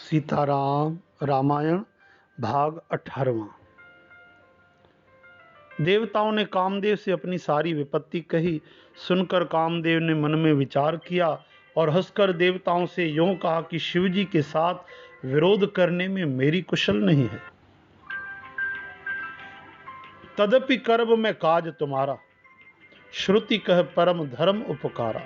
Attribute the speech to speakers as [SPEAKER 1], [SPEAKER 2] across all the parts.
[SPEAKER 1] सीताराम रामायण भाग 18वां। देवताओं ने कामदेव से अपनी सारी विपत्ति कही। सुनकर कामदेव ने मन में विचार किया और हंसकर देवताओं से यूं कहा कि शिवजी के साथ विरोध करने में मेरी कुशल नहीं है। तदपि करब मैं काज तुम्हारा, श्रुति कह परम धर्म उपकारा।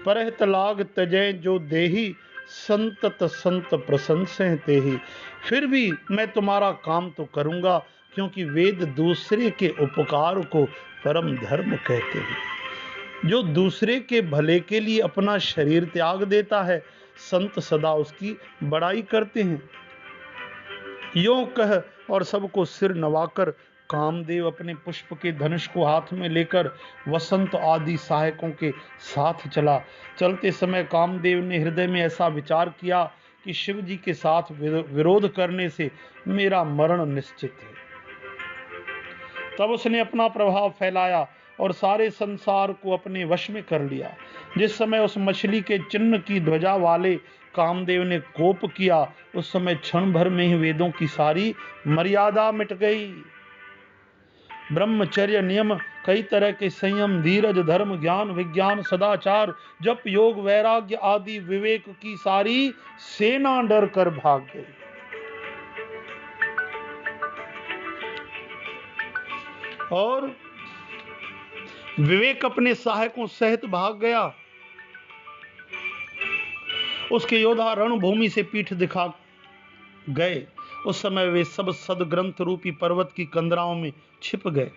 [SPEAKER 1] परहित लाग तजय जो देही, संतत संत प्रशंसें तेहि। फिर भी मैं तुम्हारा काम तो करूंगा, क्योंकि वेद दूसरे के उपकार को परम धर्म कहते हैं। जो दूसरे के भले के लिए अपना शरीर त्याग देता है, संत सदा उसकी बड़ाई करते हैं। यों कह और सबको सिर नवाकर कामदेव अपने पुष्प के धनुष को हाथ में लेकर वसंत आदि सहायकों के साथ चला। चलते समय कामदेव ने हृदय में ऐसा विचार किया कि शिव जी के साथ विरोध करने से मेरा मरण निश्चित है। तब उसने अपना प्रभाव फैलाया और सारे संसार को अपने वश में कर लिया। जिस समय उस मछली के चिन्ह की ध्वजा वाले कामदेव ने कोप किया, उस समय क्षण भर में ही वेदों की सारी मर्यादा मिट गई। ब्रह्मचर्य नियम, कई तरह के संयम, धीरज, धर्म, ज्ञान, विज्ञान, सदाचार, जप, योग, वैराग्य आदि विवेक की सारी सेना डर कर भाग गई। और विवेक अपने सहायकों सहित भाग गया। उसके योद्धा रणभूमि से पीठ दिखा गए। उस समय वे सब सदग्रंथ रूपी पर्वत की कंदराओं में छिप गए।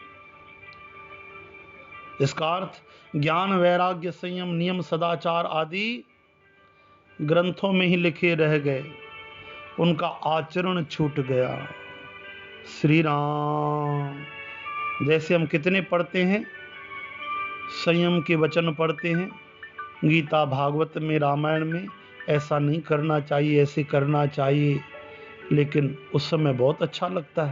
[SPEAKER 1] इसका अर्थ ज्ञान, वैराग्य, संयम, नियम, सदाचार आदि ग्रंथों में ही लिखे रह गए, उनका आचरण छूट गया। श्री राम। जैसे हम कितने पढ़ते हैं, संयम के वचन पढ़ते हैं गीता, भागवत में, रामायण में, ऐसा नहीं करना चाहिए, ऐसे करना चाहिए, लेकिन उस समय बहुत अच्छा लगता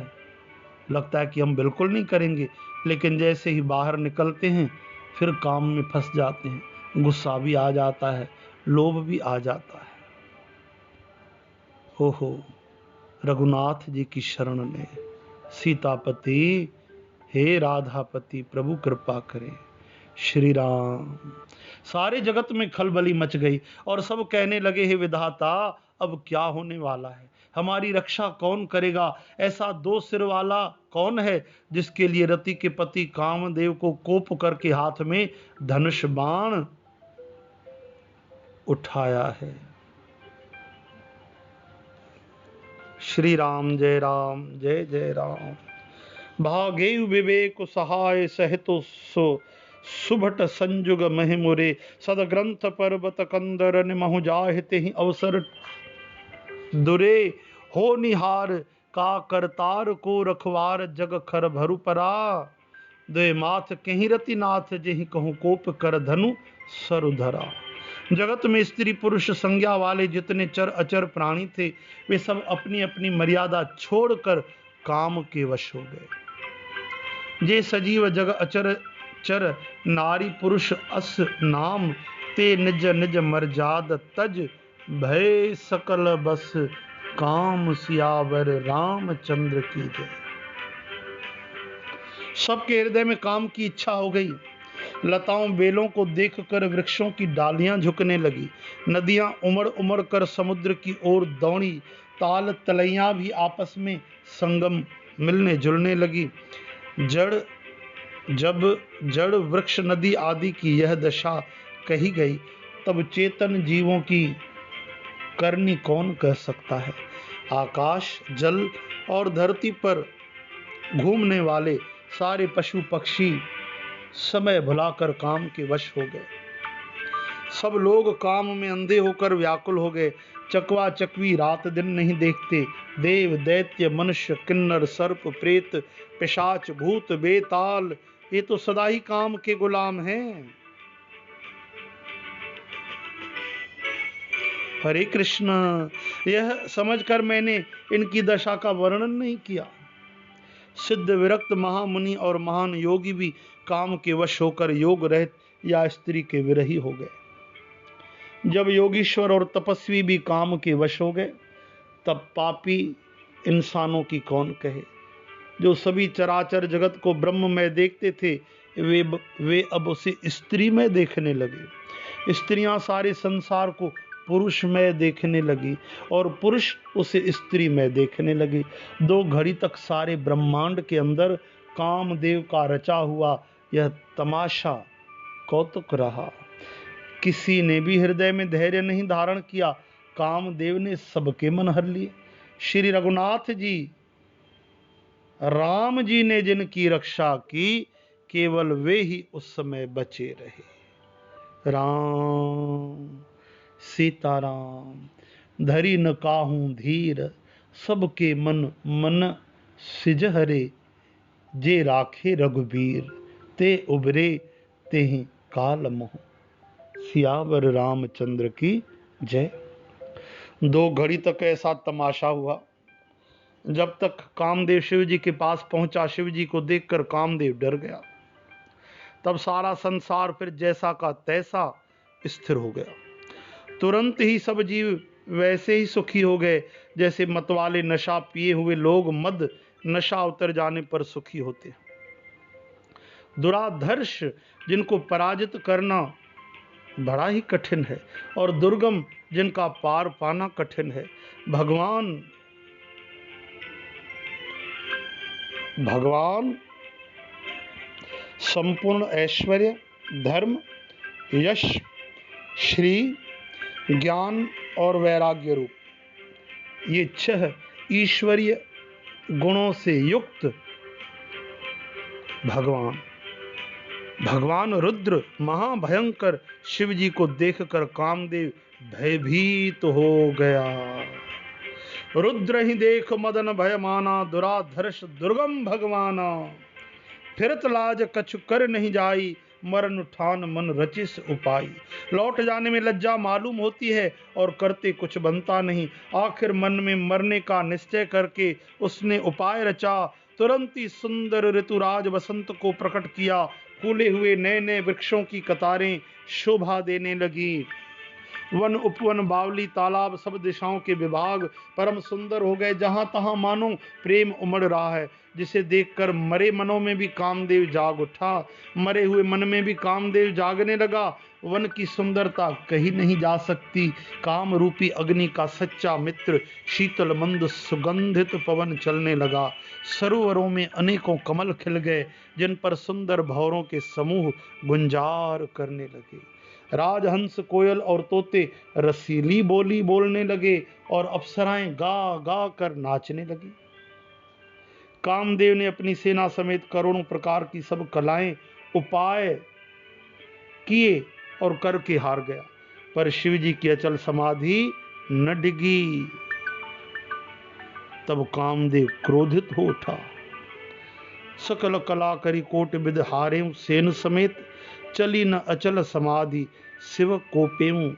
[SPEAKER 1] है कि हम बिल्कुल नहीं करेंगे। लेकिन जैसे ही बाहर निकलते हैं फिर काम में फंस जाते हैं, गुस्सा भी आ जाता है, लोभ भी आ जाता है। हो रघुनाथ जी की शरण ले, सीतापति हे राधापति, प्रभु कृपा करें। श्री राम। सारे जगत में खलबली मच गई और सब कहने लगे, हे विधाता, अब क्या होने वाला है? हमारी रक्षा कौन करेगा? ऐसा दो सिर वाला कौन है जिसके लिए रति के पति कामदेव को कोप करके हाथ में धनुष बाण उठाया है? श्री राम। जय राम, जय जय राम। भागेयु विवेक सहाय सहित सुभट संजुग महिमुरे। सदग्रंथ पर्वत कंदर निमहु जाहिते ही अवसर दुरे। हो निहार का करतार को रखवार, जग खर भरु परा। दे माथ कहीं रति नाथ, जेहि कहूँ कोप कर धनु सरुधरा। जगत में स्त्री पुरुष संज्ञा वाले जितने चर अचर प्राणी थे, वे सब अपनी अपनी मर्यादा छोड़कर काम के वश हो गए। जे सजीव जग अचर चर, नारी पुरुष अस नाम, ते निज निज मर्याद तज, भय सकल बस काम सियावर रामचंद्र की जय। सबके हृदय में काम की इच्छा हो गई। लताओं बेलों को देखकर वृक्षों की डालियां झुकने लगी। नदियां उमड़ उमड़ कर समुद्र की ओर दौड़ी। ताल तलैयां भी आपस में संगम मिलने जुलने लगी। जब जड़ वृक्ष नदी आदि की यह दशा कही गई, तब चेतन जीवों की करनी कौन कह सकता है? आकाश, जल और धरती पर घूमने वाले सारे पशु पक्षी समय भुलाकर काम के वश हो गए। सब लोग काम में अंधे होकर व्याकुल हो गए। चकवा चकवी रात दिन नहीं देखते। देव, दैत्य, मनुष्य, किन्नर, सर्प, प्रेत, पिशाच, भूत, बेताल, ये तो सदा ही काम के गुलाम हैं। हरे कृष्ण। यह समझकर मैंने इनकी दशा का वर्णन नहीं किया। सिद्ध विरक्त महामुनि और महान योगी भी काम के वश होकर योग रहित या स्त्री के विरही हो गए। जब योगीश्वर और तपस्वी भी काम के वश हो गए, तब पापी इंसानों की कौन कहे। जो सभी चराचर जगत को ब्रह्म में देखते थे, वे अब उसे स्त्री में देखने लगे। स्त्रियां सारे संसार को पुरुष में देखने लगी और पुरुष उसे स्त्री में देखने लगे। 2 घड़ी तक सारे ब्रह्मांड के अंदर कामदेव का रचा हुआ यह तमाशा कौतुक रहा। किसी ने भी हृदय में धैर्य नहीं धारण किया। कामदेव ने सबके मन हर लिए। श्री रघुनाथ जी, राम जी ने जिनकी रक्षा की, केवल वे ही उस समय बचे रहे। राम सीताराम धरी न काहूं धीर, सबके मन मन सिज हरे, जे राखे रघुबीर, ते उबरे तेहि काल मोह। सियावर रामचंद्र की जय। 2 घड़ी तक ऐसा तमाशा हुआ। जब तक कामदेव शिव जी के पास पहुंचा, शिव जी को देखकर कामदेव डर गया। तब सारा संसार फिर जैसा का तैसा स्थिर हो गया। तुरंत ही सब जीव वैसे ही सुखी हो गए जैसे मतवाले नशा पिए हुए लोग मद नशा उतर जाने पर सुखी होते हैं। दुराधर्ष जिनको पराजित करना बड़ा ही कठिन है और दुर्गम जिनका पार पाना कठिन है, भगवान संपूर्ण ऐश्वर्य, धर्म, यश, श्री, ज्ञान और वैराग्य रूप, ये 6 ईश्वरीय गुणों से युक्त भगवान रुद्र महाभयंकर शिव जी को देखकर कामदेव भयभीत हो गया। रुद्र ही देख मदन भय माना, दुराधर्ष दुर्गम भगवाना, फिरत लाज कछु कर नहीं जाई, मरण उठान मन रचिस उपाय। लौट जाने में लज्जा मालूम होती है और करते कुछ बनता नहीं। आखिर मन में मरने का निश्चय करके उसने उपाय रचा। तुरंत ही सुंदर ऋतुराज वसंत को प्रकट किया। फूले हुए नए नए वृक्षों की कतारें शोभा देने लगी। वन उपवन बावली तालाब सब दिशाओं के विभाग परम सुंदर हो गए। जहां तहां मानो प्रेम उमड़ रहा है, जिसे देखकर मरे मनों में भी कामदेव जाग उठा। मरे हुए मन में भी कामदेव जागने लगा। वन की सुंदरता कही नहीं जा सकती। काम रूपी अग्नि का सच्चा मित्र शीतल मंद सुगंधित पवन चलने लगा। सरोवरों में अनेकों कमल खिल गए, जिन पर सुंदर भंवरों के समूह गुंजार करने लगे। राजहंस, कोयल और तोते रसीली बोली बोलने लगे और अप्सराएं गा गा कर नाचने लगी। कामदेव ने अपनी सेना समेत करोड़ों प्रकार की सब कलाएं उपाय किए और करके हार गया, पर शिव जी की अचल समाधि न डिगी। तब कामदेव क्रोधित हो उठा। सकल कला करी कोट विद हारें, सेन समेत चली न अचल समाधि, शिव कोपेऊ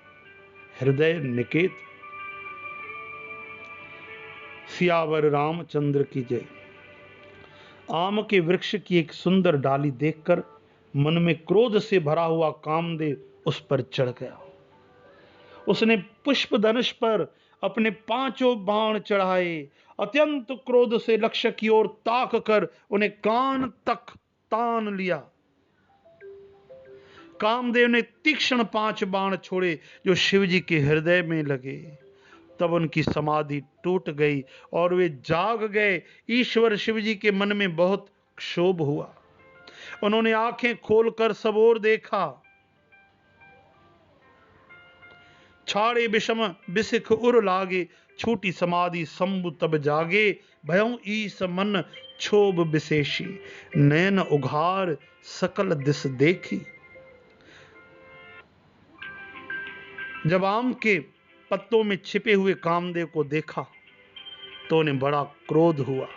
[SPEAKER 1] हृदय निकेत। सियावर रामचंद्र की जय। आम के वृक्ष की एक सुंदर डाली देखकर मन में क्रोध से भरा हुआ कामदेव उस पर चढ़ गया। उसने पुष्प धनुष पर अपने 5 बाण चढ़ाए। अत्यंत क्रोध से लक्ष्य की ओर ताक कर उन्हें कान तक तान लिया। कामदेव ने तीक्ष्ण 5 बाण छोड़े जो शिवजी के हृदय में लगे। तब उनकी समाधि टूट गई और वे जाग गए। ईश्वर शिवजी के मन में बहुत क्षोभ हुआ। उन्होंने आंखें खोलकर सब ओर देखा। छाड़े विषम बिसिख उर लागे, छूटी समाधि शंभु तब जागे। भयों ईस मन क्षोभ विशेषी, नयन उघार सकल दिस देखी। जब आम के पत्तों में छिपे हुए कामदेव को देखा तो उन्हें बड़ा क्रोध हुआ।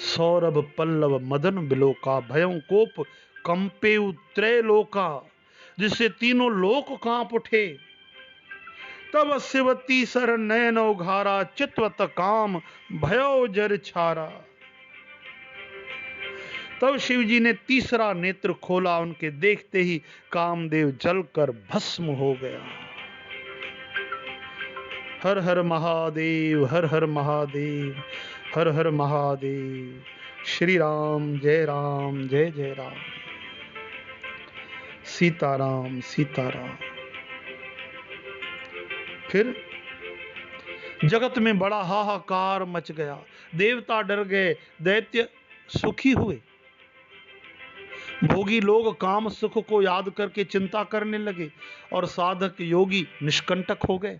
[SPEAKER 1] सौरभ पल्लव मदन बिलोका, भयों कोप कंपेउ त्रैलोका, जिससे तीनों लोक कांप उठे। तब शिवती सर नयन उघारा, चित्वत काम भयो जर छारा। तब शिवजी ने तीसरा नेत्र खोला। उनके देखते ही कामदेव जलकर भस्म हो गया। हर हर महादेव, हर हर महादेव, हर हर महादेव। श्री राम, जय राम, जय जय राम। सीताराम, सीताराम। फिर जगत में बड़ा हाहाकार मच गया। देवता डर गए, दैत्य सुखी हुए। भोगी लोग काम सुख को याद करके चिंता करने लगे और साधक योगी निष्कंटक हो गए।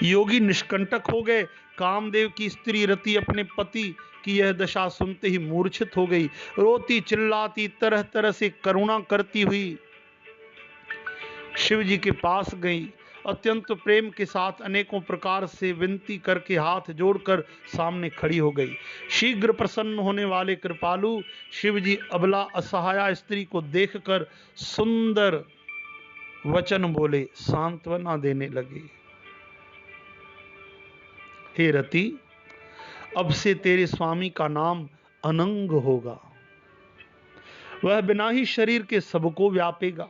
[SPEAKER 1] योगी निष्कंटक हो गए। कामदेव की स्त्री रति अपने पति की यह दशा सुनते ही मूर्छित हो गई। रोती चिल्लाती तरह तरह से करुणा करती हुई शिव जी के पास गई। अत्यंत प्रेम के साथ अनेकों प्रकार से विनती करके हाथ जोड़कर सामने खड़ी हो गई। शीघ्र प्रसन्न होने वाले कृपालु शिव जी अबला असहाया स्त्री को देखकर सुंदर वचन बोले, सांत्वना देने लगे। हे रति, अब से तेरे स्वामी का नाम अनंग होगा। वह बिना ही शरीर के सबको व्यापेगा।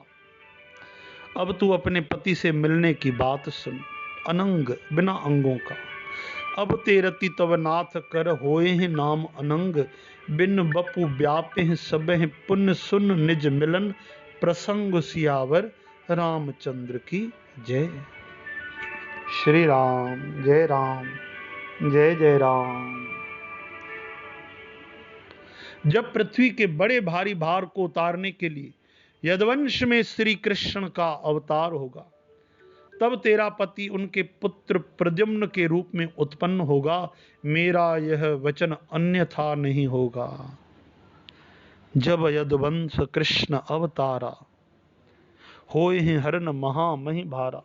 [SPEAKER 1] अब तू अपने पति से मिलने की बात सुन। अनंग, बिना अंगों का। अब ते रति तव नाथ कर होए हैं नाम अनंग। बिन बपु व्यापे हैं सब हैं पुण्य सुन निज मिलन। प्रसंग सियावर रामचंद्र की जय। श्री राम, जय राम, जय जय राम। जब पृथ्वी के बड़े भारी भार को उतारने के लिए यदुवंश में श्री कृष्ण का अवतार होगा, तब तेरा पति उनके पुत्र प्रद्युम्न के रूप में उत्पन्न होगा। मेरा यह वचन अन्यथा नहीं होगा। जब यदुवंश कृष्ण अवतारा, होए हैं हरन महामहि भारा।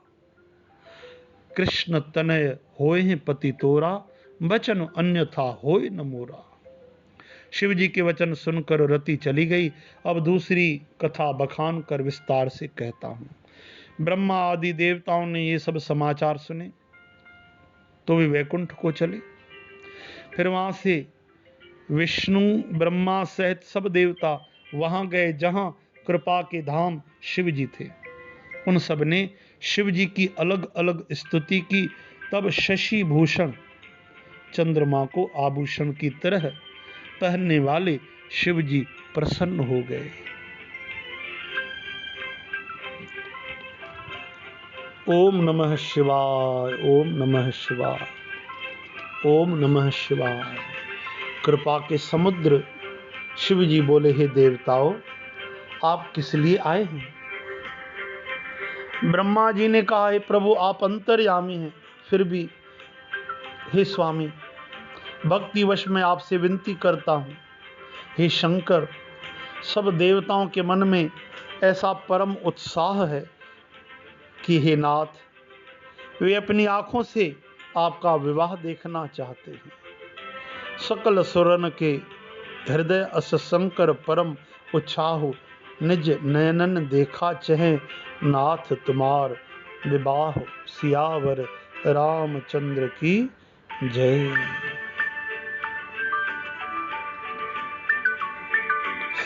[SPEAKER 1] कृष्ण तनय होए हैं पति तोरा, वचन अन्यथा होए न मोरा। शिव जी के वचन सुनकर रति चली गई। अब दूसरी कथा बखान कर विस्तार से कहता हूं। ब्रह्मा आदि देवताओं ने ये सब समाचार सुने तो वे वैकुंठ को चले। फिर वहां से विष्णु ब्रह्मा सहित सब देवता वहां गए जहां कृपा के धाम शिव जी थे। उन सब ने शिव जी की अलग अलग स्तुति की। तब शशि भूषण चंद्रमा को आभूषण की तरह पहनने वाले शिव जी प्रसन्न हो गए। ओम नमः शिवाय, ओम नमः शिवाय, ओम नमः शिवाय। कृपा के समुद्र शिव जी बोले, हे देवताओं, आप किस लिए आए हैं? ब्रह्मा जी ने कहा, हे प्रभु, आप अंतर्यामी हैं, फिर भी हे स्वामी, भक्तिवश में आपसे विनती करता हूं। हे शंकर, सब देवताओं के मन में ऐसा परम उत्साह है कि हे नाथ, वे अपनी आंखों से आपका विवाह देखना चाहते हैं। सकल सुरन के हृदय अस शंकर परम उत्साह, निज नयनन देखा चहे नाथ तुम्हार विवाह। सियावर रामचंद्र की जय।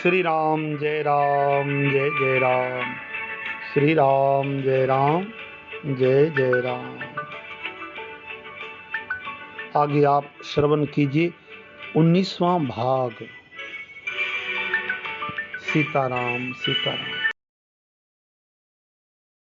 [SPEAKER 1] श्री राम, जय राम, जय जय राम। श्री राम, जय राम, जय जय राम। आगे आप श्रवण कीजिए 19वां भाग। सीताराम, सीताराम।